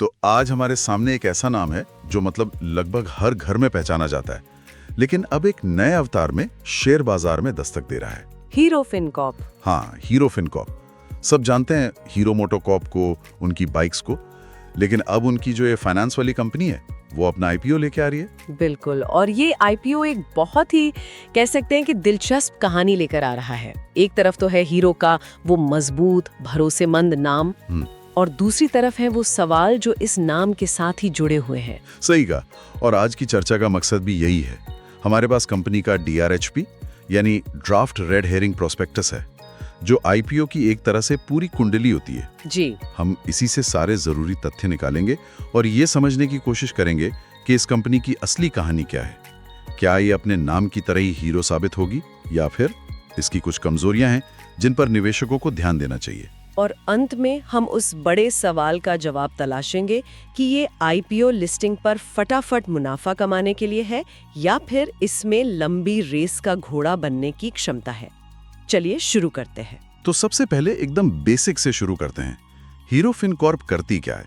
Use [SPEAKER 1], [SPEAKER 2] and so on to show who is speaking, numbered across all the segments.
[SPEAKER 1] तो आज हमारे सामने एक ऐसा नाम है जो मतलब लगभग हर घर में पहचाना जाता है, लेकिन अब एक नए अवतार में शेयर बाजार में दस्तक दे रहा है।
[SPEAKER 2] Hero Fincorp.
[SPEAKER 1] हाँ, हीरो फिनकॉर्प। सब जानते हैं हीरो मोटोकॉर्प को, उनकी बाइक्स को, लेकिन अब उनकी जो ये फाइनेंस वाली कंपनी है वो अपना आईपीओ लेके आ रही है।
[SPEAKER 2] बिल्कुल, और ये आईपीओ एक बहुत ही कह सकते हैं कि दिलचस्प कहानी लेकर आ रहा है। एक तरफ तो है हीरो का वो मजबूत भरोसेमंद नाम, और दूसरी तरफ है वो सवाल जो इस नाम के साथ ही जुड़े हुए हैं।
[SPEAKER 1] सही कहा। और आज की चर्चा का मकसद भी यही है। हमारे पास कंपनी का DRHP यानी ड्राफ्ट रेड हेरिंग प्रोस्पेक्टस है, जो आईपीओ की एक तरह से पूरी कुंडली होती है।
[SPEAKER 2] जी,
[SPEAKER 1] हम इसी से सारे जरूरी तथ्य निकालेंगे और ये समझने की कोशिश करेंगे कि इस कंपनी की असली कहानी क्या है। क्या ये अपने नाम की तरह ही हीरो साबित होगी, या फिर इसकी कुछ कमजोरियां हैं जिन पर निवेशकों को ध्यान देना चाहिए।
[SPEAKER 2] और अंत में हम उस बड़े सवाल का जवाब तलाशेंगे कि ये आईपीओ लिस्टिंग पर फटाफट मुनाफा कमाने के लिए है या फिर इसमें लंबी रेस का घोड़ा बनने की क्षमता है। चलिए शुरू करते हैं।
[SPEAKER 1] तो सबसे पहले एकदम बेसिक से शुरू करते हैं। हीरो फिनकॉर्प करती क्या है?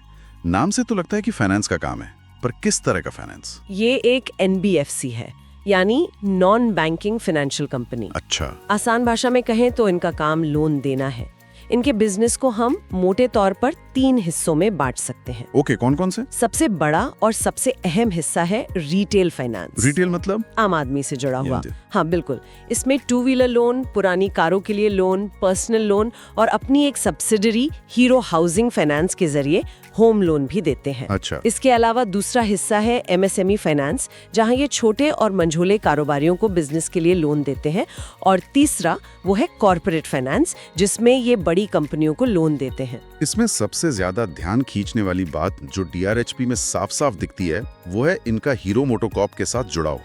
[SPEAKER 1] नाम से तो लगता है कि फाइनेंस का काम है, पर किस तरह का फाइनेंस?
[SPEAKER 2] ये एक NBFC है, यानी नॉन बैंकिंग फाइनेंशियल कंपनी।
[SPEAKER 1] अच्छा।
[SPEAKER 2] आसान भाषा में कहें तो इनका काम लोन देना है। इनके बिजनेस को हम मोटे तौर पर 3 हिस्सों में बांट सकते हैं।
[SPEAKER 1] ओके, कौन कौन से?
[SPEAKER 2] सबसे बड़ा और सबसे अहम हिस्सा है रिटेल फाइनेंस।
[SPEAKER 1] रिटेल मतलब
[SPEAKER 2] आम आदमी से जुड़ा हुआ। हाँ बिल्कुल, इसमें 2 व्हीलर लोन, पुरानी कारों के लिए लोन, पर्सनल लोन और अपनी एक सब्सिडरी हीरो हाउसिंग फाइनेंस के जरिए होम लोन भी देते हैं।
[SPEAKER 1] अच्छा।
[SPEAKER 2] इसके अलावा दूसरा हिस्सा है MSME फाइनेंस, जहां ये छोटे और मंझोले कारोबारियों को बिजनेस के लिए लोन देते हैं। और तीसरा वो है कॉर्पोरेट फाइनेंस, जिसमें ये बड़ी कंपनियों को लोन देते हैं।
[SPEAKER 1] इसमें सबसे ज्यादा ध्यान खींचने वाली बात जो DRHP में साफ साफ दिखती है वो है इनका हीरो मोटोकॉर्प के साथ जुड़ाव।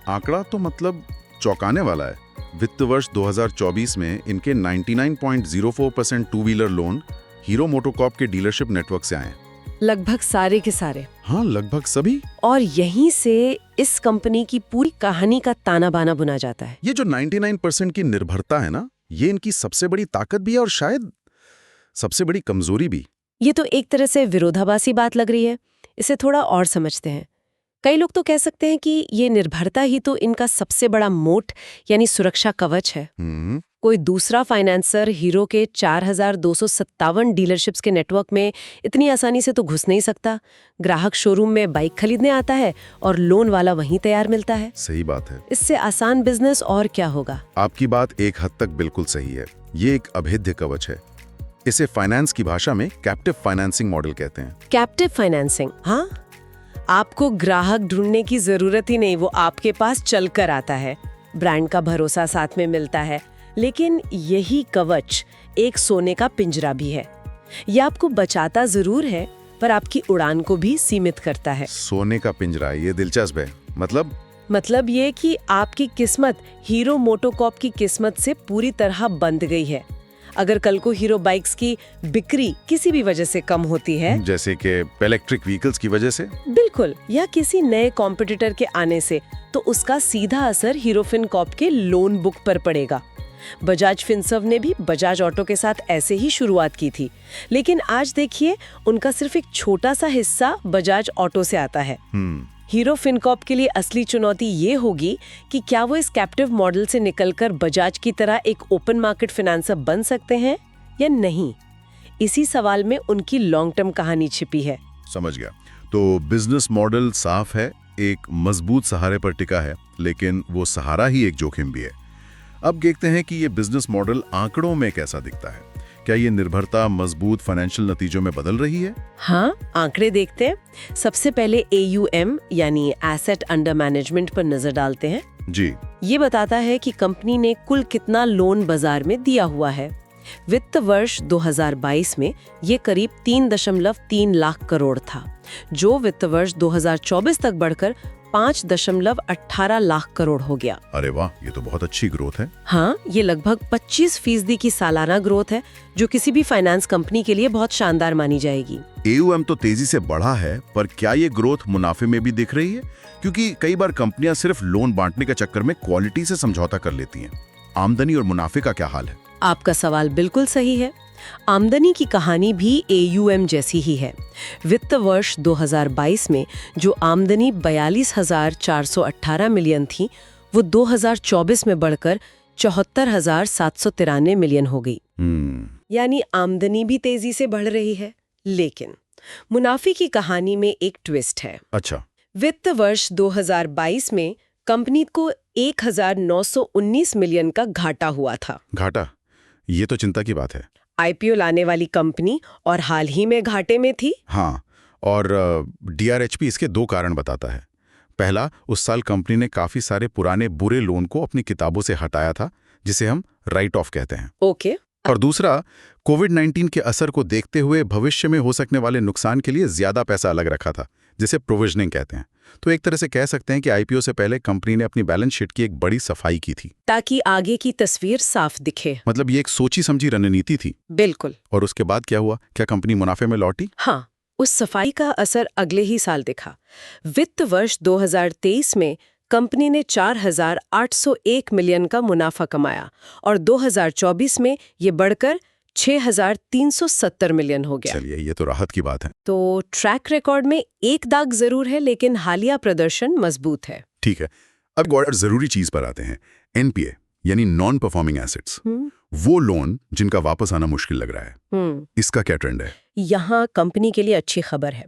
[SPEAKER 1] आंकड़ा तो मतलब चौंकाने वाला है। वित्त वर्ष 2024 में इनके 99.04% 2 व्हीलर लोन हीरो मोटोकॉर्प के डीलरशिप नेटवर्क से आए।
[SPEAKER 2] लगभग सारे के सारे।
[SPEAKER 1] हाँ, लगभग सभी।
[SPEAKER 2] और यहीं से इस कंपनी की पूरी कहानी का ताना बाना बुना जाता है।
[SPEAKER 1] ये जो 99% की निर्भरता है ना, ये इनकी सबसे बड़ी ताकत भी है और शायद सबसे बड़ी कमजोरी भी।
[SPEAKER 2] ये तो एक तरह से विरोधाभासी बात लग रही है। इसे थोड़ा और समझते हैं। कई लोग तो कह सकते हैं कि ये निर्भरता ही तो इनका सबसे बड़ा मोट यानी सुरक्षा कवच है। कोई दूसरा फाइनेंसर हीरो के 4257 डीलरशिप्स के नेटवर्क में इतनी आसानी से तो घुस नहीं सकता। ग्राहक शोरूम में बाइक खरीदने आता है और लोन वाला वहीं तैयार मिलता है।
[SPEAKER 1] सही बात है।
[SPEAKER 2] इससे आसान बिजनेस और क्या होगा?
[SPEAKER 1] आपकी बात एक हद तक बिल्कुल सही है। ये एक अभेद्य कवच है। इसे फाइनेंस की भाषा में कैप्टिव फाइनेंसिंग मॉडल कहते हैं।
[SPEAKER 2] कैप्टिव फाइनेंसिंग, हाँ, आपको ग्राहक ढूंढने की जरूरत ही नहीं, वो आपके पास चल कर आता है। ब्रांड का भरोसा साथ में मिलता है। लेकिन यही कवच एक सोने का पिंजरा भी है। ये आपको बचाता जरूर है, पर आपकी उड़ान को भी सीमित करता है।
[SPEAKER 1] सोने का पिंजरा, ये दिलचस्प है। मतलब
[SPEAKER 2] ये कि आपकी किस्मत हीरो मोटोकॉर्प की किस्मत से पूरी तरह बंध गई है। अगर कल को हीरो बाइक्स की बिक्री किसी भी वजह से कम होती है,
[SPEAKER 1] जैसे कि इलेक्ट्रिक व्हीकल्स की वजह से,
[SPEAKER 2] बिल्कुल, या किसी नए कॉम्पिटिटर के आने से, तो उसका सीधा असर हीरो फिनकॉर्प के लोन बुक पर पड़ेगा। बजाज फिनसर्व ने भी बजाज ऑटो के साथ ऐसे ही शुरुआत की थी, लेकिन आज देखिए उनका सिर्फ एक छोटा सा हिस्सा बजाज ऑटो से आता है। हीरो फिनकॉर्प के लिए असली चुनौती ये होगी कि क्या वो इस कैप्टिव मॉडल से निकलकर बजाज की तरह एक ओपन मार्केट फाइनेंसर बन सकते हैं या नहीं। इसी सवाल में उनकी लॉन्ग टर्म कहानी छिपी है।
[SPEAKER 1] समझ गया। तो बिजनेस मॉडल साफ है, एक मजबूत सहारे पर टिका है, लेकिन वो सहारा ही एक जोखिम भी है। अब देखते हैं कि ये बिजनेस मॉडल आंकड़ों में कैसा दिखता है। क्या ये निर्भरता मजबूत फाइनेंशियल नतीजों में बदल रही है?
[SPEAKER 2] हाँ, आंकड़े देखते हैं। सबसे पहले AUM यानी एसेट अंडर मैनेजमेंट पर नजर डालते हैं।
[SPEAKER 1] जी।
[SPEAKER 2] ये बताता है कि कंपनी ने कुल कितना लोन बाजार में दिया हुआ है। वित्त वर्ष 2022 में ये करीब 3.3 लाख करोड़ था, जो वित्त वर्ष 2024 तक बढ़कर 5.18 लाख करोड़ हो गया।
[SPEAKER 1] अरे वाह, ये तो बहुत अच्छी ग्रोथ है।
[SPEAKER 2] हाँ, ये लगभग 25% की सालाना ग्रोथ है, जो किसी भी फाइनेंस कंपनी के लिए बहुत शानदार मानी जाएगी।
[SPEAKER 1] AUM तो तेजी से बढ़ा है, पर क्या ये ग्रोथ मुनाफे में भी दिख रही है? क्योंकि कई बार कंपनियां सिर्फ लोन बांटने के चक्कर में क्वालिटी से समझौता कर लेती हैं। आमदनी और मुनाफे का क्या हाल है?
[SPEAKER 2] आपका सवाल बिल्कुल सही है। आमदनी की कहानी भी AUM जैसी ही है। वित्त वर्ष 2022 में जो आमदनी 42,418 मिलियन थी, वो 2024 में बढ़कर 74,793 मिलियन हो गई। यानी आमदनी भी तेजी से बढ़ रही है, लेकिन मुनाफे की कहानी में एक ट्विस्ट है।
[SPEAKER 1] अच्छा।
[SPEAKER 2] वित्त वर्ष 2022 में कंपनी को 1,919 मिलियन का घाटा हुआ था।
[SPEAKER 1] घाटा? ये तो चिंता की बात है।
[SPEAKER 2] IPO लाने वाली कंपनी और हाल ही में घाटे में थी।
[SPEAKER 1] हाँ, और DRHP इसके 2 कारण बताता है। पहला, उस साल कंपनी ने काफी सारे पुराने बुरे लोन को अपनी किताबों से हटाया था, जिसे हम राइट ऑफ कहते हैं।
[SPEAKER 2] ओके।
[SPEAKER 1] और दूसरा, कोविड-19 के असर को देखते हुए भविष्य में हो सकने वाले नुकसान के लिए ज्यादा पैसा अलग रखा था, जिसे प्रोविजनिंग कहते हैं। तो एक तरह से कह सकते हैं कि IPO से पहले कंपनी ने अपनी बैलेंस शीट की एक बड़ी सफाई की थी,
[SPEAKER 2] ताकि आगे की तस्वीर साफ दिखे।
[SPEAKER 1] मतलब ये एक सोची समझी रणनीति थी।
[SPEAKER 2] बिल्कुल।
[SPEAKER 1] और उसके बाद क्या हुआ? क्या कंपनी मुनाफे में लौटी?
[SPEAKER 2] हाँ, उस सफाई का असर अगले ही साल दिखा। वित्त वर्ष 2023 में कंपनी ने 4,801 मिलियन का मुनाफा कमाया और 2024 में ये बढ़कर 6,370 मिलियन हो गया।
[SPEAKER 1] चलिए, ये तो राहत की बात है।
[SPEAKER 2] तो ट्रैक रिकॉर्ड में एक दाग जरूर है, लेकिन हालिया प्रदर्शन मजबूत है।
[SPEAKER 1] ठीक है, अब और जरूरी चीज पर आते हैं। NPA यानी नॉन परफॉर्मिंग एसेट्स, वो लोन जिनका वापस आना मुश्किल लग रहा है, इसका क्या ट्रेंड है?
[SPEAKER 2] यहाँ कंपनी के लिए अच्छी खबर है।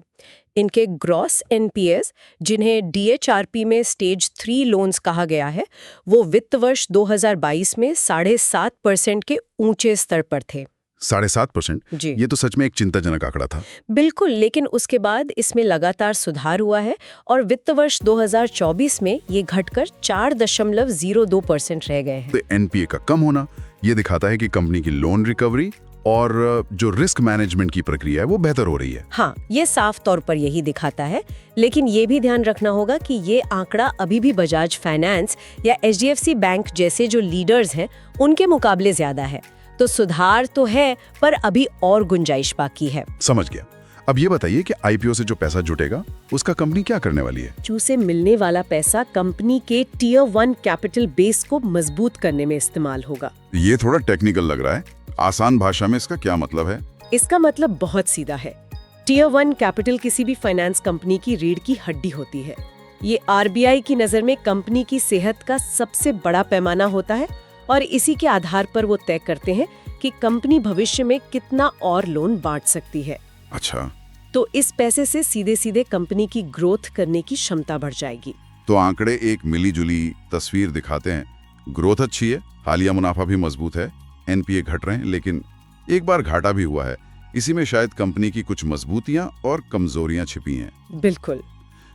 [SPEAKER 2] इनके ग्रॉस NPAs, जिन्हें DHRP में स्टेज 3 लोन्स कहा गया है, वो वित्त वर्ष 2022 में 7.5% के ऊंचे स्तर पर थे।
[SPEAKER 1] 7.5%?
[SPEAKER 2] जी।
[SPEAKER 1] ये तो सच में एक चिंताजनक आंकड़ा था।
[SPEAKER 2] बिल्कुल, लेकिन उसके बाद इसमें लगातार सुधार हुआ है और वित्त वर्ष 2024 में ये घटकर 4.02% रह गए हैं।
[SPEAKER 1] तो NPA का कम होना ये दिखाता है कि कंपनी की लोन रिकवरी और जो रिस्क मैनेजमेंट की प्रक्रिया है वो बेहतर हो रही है।
[SPEAKER 2] हाँ, ये साफ तौर पर यही दिखाता है, लेकिन ये भी ध्यान रखना होगा कि ये आंकड़ा अभी भी बजाज फाइनेंस या HDFC बैंक जैसे जो लीडर्स हैं उनके मुकाबले ज्यादा है। तो सुधार तो है, पर अभी और गुंजाइश बाकी है।
[SPEAKER 1] समझ गया। अब ये बताइए कि IPO से जो पैसा जुटेगा उसका कंपनी क्या करने वाली है?
[SPEAKER 2] उसे मिलने वाला पैसा कंपनी के Tier 1 कैपिटल बेस को मजबूत करने में इस्तेमाल होगा।
[SPEAKER 1] ये थोड़ा टेक्निकल लग रहा है। आसान भाषा में इसका क्या मतलब है?
[SPEAKER 2] इसका मतलब बहुत सीधा है। Tier 1 कैपिटल किसी भी फाइनेंस कंपनी की रीढ़ की हड्डी होती है। ये RBI की नजर में कंपनी की सेहत का सबसे बड़ा पैमाना होता है और इसी के आधार पर वो तय करते हैं कि कंपनी भविष्य में कितना और लोन बांट सकती है।
[SPEAKER 1] अच्छा।
[SPEAKER 2] तो इस पैसे से सीधे सीधे कंपनी की ग्रोथ करने की क्षमता बढ़ जाएगी।
[SPEAKER 1] तो आंकड़े एक मिली-जुली तस्वीर दिखाते हैं। ग्रोथ अच्छी है, हालिया मुनाफा भी मजबूत है, NPA घट रहे हैं, लेकिन एक बार घाटा भी हुआ है। इसी में शायद कंपनी की कुछ मजबूतियां और कमजोरियां छिपी हैं।
[SPEAKER 2] बिल्कुल।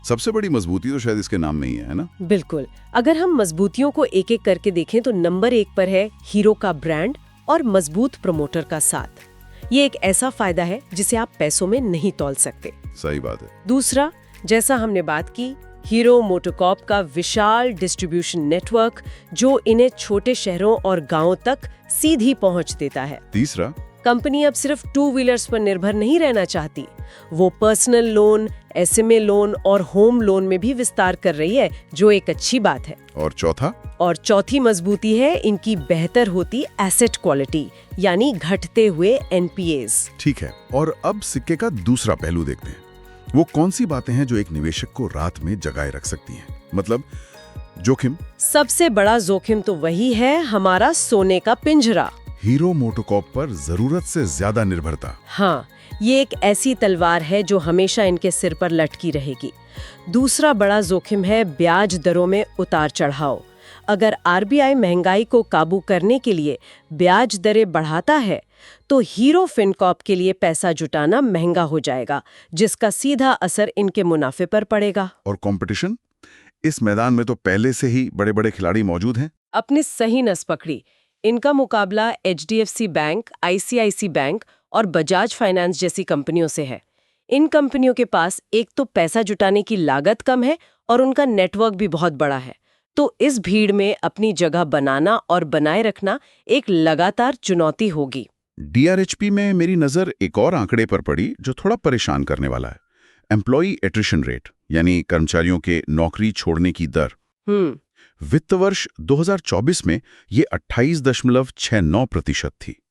[SPEAKER 1] सबसे बड़ी मजबूती तो शायद इसके नाम में ही है ना?
[SPEAKER 2] बिल्कुल। अगर हम मजबूतियों को एक एक करके देखें तो नंबर 1 पर है हीरो का ब्रांड और मजबूत प्रमोटर का साथ। ये एक ऐसा फायदा है जिसे आप पैसों में नहीं तौल सकते।
[SPEAKER 1] सही बात है।
[SPEAKER 2] दूसरा, जैसा हमने बात की, हीरो मोटोकॉर्प का विशाल डिस्ट्रीब्यूशन नेटवर्क जो इन्हें छोटे शहरों और गांवों तक सीधी पहुंच देता है।
[SPEAKER 1] तीसरा,
[SPEAKER 2] कंपनी अब सिर्फ 2 व्हीलर्स पर निर्भर नहीं रहना चाहती। वो पर्सनल लोन, SMA लोन और होम लोन में भी विस्तार कर रही है, जो एक अच्छी बात है।
[SPEAKER 1] और चौथा?
[SPEAKER 2] और चौथी मजबूती है इनकी बेहतर होती एसेट क्वालिटी, यानी घटते हुए NPAs।
[SPEAKER 1] ठीक है, और अब सिक्के का दूसरा पहलू देखते हैं। वो कौन सी बातें हैं जो एक निवेशक को रात में जगाए रख सकती हैं? मतलब जोखिम।
[SPEAKER 2] सबसे बड़ा जोखिम तो वही है हमारा सोने का पिंजरा।
[SPEAKER 1] हीरो मोटोकॉर्प पर जरूरत से ज्यादा निर्भरता।
[SPEAKER 2] हाँ, ये एक ऐसी तलवार है जो हमेशा इनके सिर पर लटकी रहेगी। दूसरा बड़ा जोखिम है ब्याज दरों में उतार चढ़ाव। अगर RBI महंगाई को काबू करने के लिए ब्याज दरें बढ़ाता है तो हीरो फिनकॉर्प के लिए पैसा जुटाना महंगा हो जाएगा, जिसका सीधा असर इनके मुनाफे पर पड़ेगा।
[SPEAKER 1] और कंपटीशन? इस मैदान में तो पहले से ही बड़े बड़े खिलाड़ी मौजूद हैं।
[SPEAKER 2] अपने सही नस पकड़ी। इनका मुकाबला HDFC बैंक, ICICI बैंक और बजाज फाइनेंस जैसी कंपनियों से है। इन कंपनियों के पास एक तो पैसा जुटाने की लागत कम है और उनका नेटवर्क भी बहुत बड़ा है। तो इस भीड़ में अपनी जगह बनाना और बनाए रखना एक लगातार चुनौती होगी।
[SPEAKER 1] DRHP में मेरी नजर एक और आंकड़े पर पड़ी जो थोड़ा परेशान करने वाला है। एम्प्लॉई एट्रिशन रेट, यानी कर्मचारियों के नौकरी छोड़ने की दर। वित्त वर्ष 2024 में ये 28.69% थी।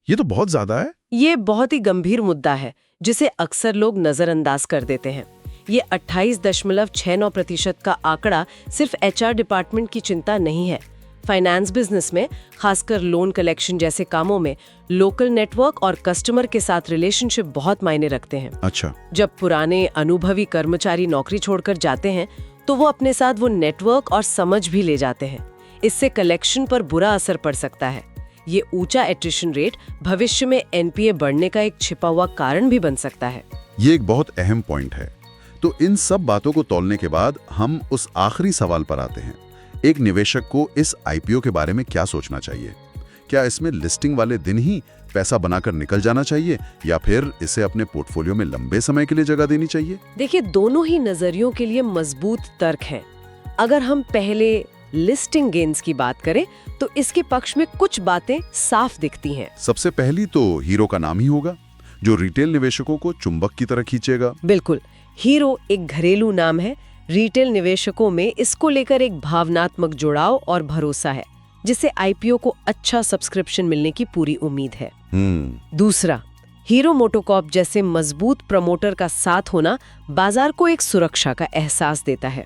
[SPEAKER 1] ये तो बहुत ज्यादा है।
[SPEAKER 2] ये बहुत ही गंभीर मुद्दा है जिसे अक्सर लोग नजरअंदाज कर देते हैं। ये 28.69% का आंकड़ा सिर्फ एचआर डिपार्टमेंट की चिंता नहीं है। फाइनेंस बिजनेस में, खासकर लोन कलेक्शन जैसे कामों में, लोकल नेटवर्क और कस्टमर के साथ रिलेशनशिप बहुत मायने रखते हैं।
[SPEAKER 1] अच्छा।
[SPEAKER 2] जब पुराने अनुभवी कर्मचारी नौकरी छोड़कर जाते हैं तो वो अपने साथ वो नेटवर्क और समझ भी ले जाते हैं। इससे कलेक्शन पर बुरा असर पड़ सकता है। ये ऊंचा एट्रिशन रेट भविष्य में एनपीए बढ़ने का एक छिपा हुआ कारण भी बन सकता है।
[SPEAKER 1] ये एक बहुत अहम पॉइंट है। तो इन सब बातों को तौलने के बाद हम उस आखिरी सवाल पर आते हैं। एक निवेशक को इस आईपीओ के बारे में क्या सोचना चाहिए? क्या इसमें लिस्टिंग वाले दिन ही पैसा बनाकर निकल जाना चाहिए या फिर इसे अपने पोर्टफोलियो में लंबे समय के लिए जगह देनी चाहिए?
[SPEAKER 2] देखिए, दोनों ही नजरियों के लिए मजबूत तर्क हैं। अगर हम पहले लिस्टिंग गेन्स की बात करें तो इसके पक्ष में कुछ बातें साफ दिखती हैं।
[SPEAKER 1] सबसे पहली तो हीरो का नाम ही होगा, जो रिटेल निवेशकों को चुंबक की तरह खींचेगा।
[SPEAKER 2] बिल्कुल, हीरो एक घरेलू नाम है। रिटेल निवेशकों में इसको लेकर एक भावनात्मक जुड़ाव और भरोसा है, जिससे आईपीओ को अच्छा सब्सक्रिप्शन मिलने की पूरी उम्मीद है। दूसरा, हीरो मोटोकॉर्प जैसे मजबूत प्रमोटर का साथ होना बाजार को एक सुरक्षा का एहसास देता है।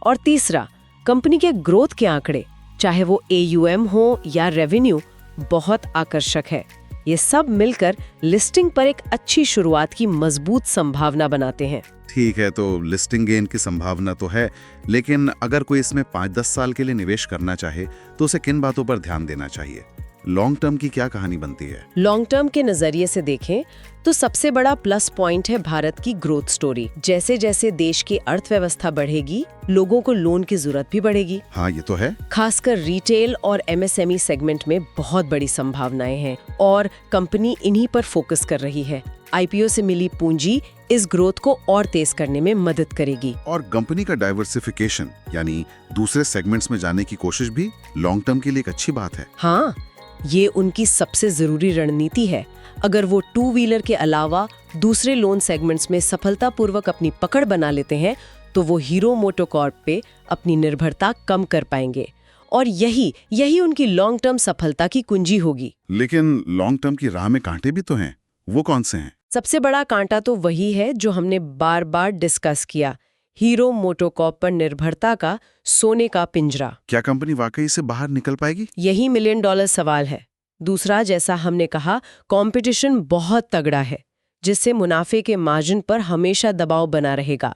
[SPEAKER 2] और तीसरा, कंपनी के ग्रोथ के आंकड़े, चाहे वो एयूएम हो या रेवेन्यू, बहुत आकर्षक है। ये सब मिलकर लिस्टिंग पर एक अच्छी शुरुआत की मजबूत संभावना बनाते हैं।
[SPEAKER 1] ठीक है, तो लिस्टिंग गेन की संभावना तो है, लेकिन अगर कोई इसमें 5-10 साल के लिए निवेश करना चाहे तो उसे किन बातों पर ध्यान देना चाहिए? लॉन्ग टर्म की क्या कहानी बनती है?
[SPEAKER 2] लॉन्ग टर्म के नजरिए से देखें तो सबसे बड़ा प्लस पॉइंट है भारत की ग्रोथ स्टोरी। जैसे जैसे देश की अर्थव्यवस्था बढ़ेगी, लोगों को लोन की जरूरत भी बढ़ेगी।
[SPEAKER 1] हाँ, ये तो है।
[SPEAKER 2] खासकर रिटेल और एमएसएमई सेगमेंट में बहुत बड़ी संभावनाएं हैं और कंपनी इन्हीं पर फोकस कर रही है। आईपीओ से मिली पूंजी इस ग्रोथ को और तेज करने में मदद करेगी।
[SPEAKER 1] और कंपनी का डाइवर्सिफिकेशन, यानी दूसरे सेगमेंट्स में जाने की कोशिश भी लॉन्ग टर्म के लिए एक अच्छी बात है।
[SPEAKER 2] हाँ, ये उनकी सबसे जरूरी रणनीति है। अगर वो टू व्हीलर के अलावा दूसरे लोन सेगमेंट्स में सफलतापूर्वक अपनी पकड़ बना लेते हैं तो वो हीरो मोटोकॉर्प पे अपनी निर्भरता कम कर पाएंगे और यही उनकी लॉन्ग टर्म सफलता की कुंजी होगी।
[SPEAKER 1] लेकिन लॉन्ग टर्म की राह में कांटे भी तो हैं। वो कौन से हैं?
[SPEAKER 2] सबसे बड़ा कांटा तो वही है जो हमने बार बार डिस्कस किया, हीरो मोटोकॉर्प पर निर्भरता का सोने का पिंजरा।
[SPEAKER 1] क्या कंपनी वाकई से बाहर निकल पाएगी?
[SPEAKER 2] यही $1 मिलियन सवाल है। दूसरा, जैसा हमने कहा, कंपटीशन बहुत तगड़ा है, जिससे मुनाफे के मार्जिन पर हमेशा दबाव बना रहेगा।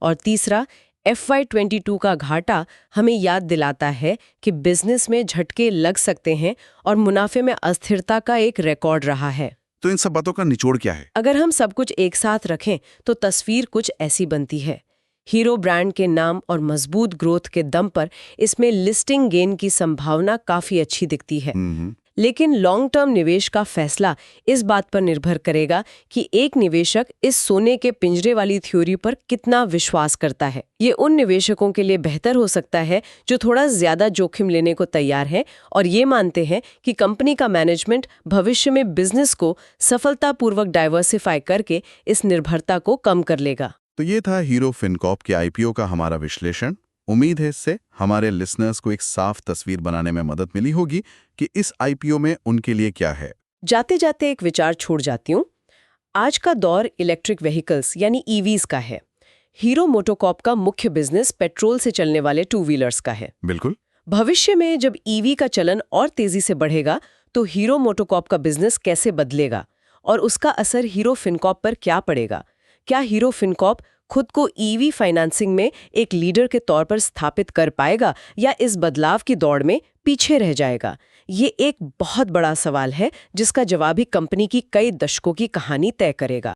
[SPEAKER 2] और तीसरा, FY22 का घाटा हमें याद दिलाता है कि बिजनेस में झटके लग सकते हैं और मुनाफे में अस्थिरता का एक रिकॉर्ड रहा है।
[SPEAKER 1] तो इन सब बातों का निचोड़ क्या है?
[SPEAKER 2] अगर हम सब कुछ एक साथ रखें तो तस्वीर कुछ ऐसी बनती है। हीरो ब्रांड के नाम और मजबूत ग्रोथ के दम पर इसमें लिस्टिंग गेन की संभावना काफी अच्छी दिखती है। लेकिन लॉन्ग टर्म निवेश का फैसला इस बात पर निर्भर करेगा कि एक निवेशक इस सोने के पिंजरे वाली थ्योरी पर कितना विश्वास करता है। ये उन निवेशकों के लिए बेहतर हो सकता है जो थोड़ा ज्यादा जोखिम लेने को तैयार हैं और ये मानते हैं कि कंपनी का मैनेजमेंट भविष्य में बिजनेस को सफलतापूर्वक डाइवर्सिफाई करके इस निर्भरता को कम कर लेगा।
[SPEAKER 1] तो ये था हीरो फिनकॉर्प के आईपीओ का हमारा विश्लेषण। उम्मीद है इससे हमारे लिसनर्स को एक साफ तस्वीर बनाने में मदद मिली होगी कि इस आईपीओ में उनके लिए क्या है।
[SPEAKER 2] जाते जाते एक विचार छोड़ जाती हूँ। आज का दौर इलेक्ट्रिक व्हीकल्स यानी ईवीज का है। हीरो मोटोकॉर्प का मुख्य बिजनेस पेट्रोल से चलने वाले टू व्हीलर्स का है।
[SPEAKER 1] बिल्कुल।
[SPEAKER 2] भविष्य में जब ईवी का चलन और तेजी से बढ़ेगा तो हीरो मोटोकॉर्प का बिजनेस कैसे बदलेगा और उसका असर हीरो फिनकॉर्प पर क्या पड़ेगा? क्या हीरो फिनकॉर्प खुद को ईवी फाइनेंसिंग में एक लीडर के तौर पर स्थापित कर पाएगा या इस बदलाव की दौड़ में पीछे रह जाएगा? ये एक बहुत बड़ा सवाल है जिसका जवाब ही कंपनी की कई दशकों की कहानी तय करेगा।